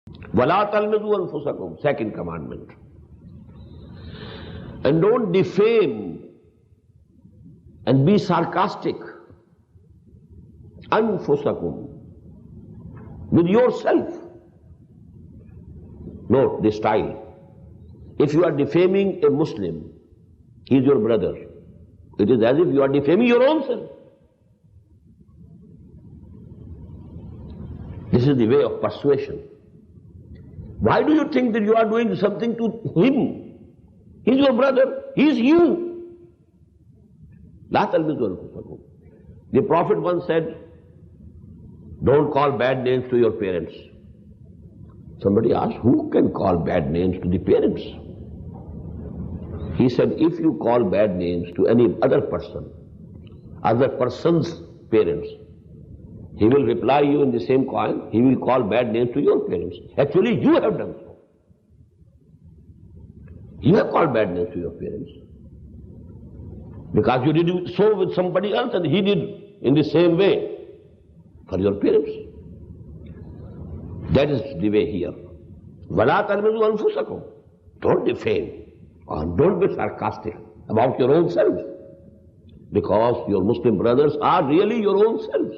وَلَا تَلْمِزُوا أَنفُسَكُمْ, second commandment. And don't defame and be sarcastic. أَنفُسَكُمْ, with yourself. Note this style. If you are defaming a Muslim, he is your brother. It is as if you are defaming your own self. This is the way of persuasion. Why do you think that you are doing something to him? He is your brother. He is you. لا تلمزوا أنفسكم. The Prophet once said, don't call bad names to your parents. Somebody asked, who can call bad names to the parents? He said, if you call bad names to any other person's parents, he will reply you in the same coin, he will call bad names to your parents. Actually, you have done so. You have called bad names to your parents. Because you did so with somebody else and he did in the same way for your parents. That is the way here. وَلَا تَلْمِزُوا أَنفُسَكُمْ. Don't defame or don't be sarcastic about your own selves. Because your Muslim brothers are really your own selves.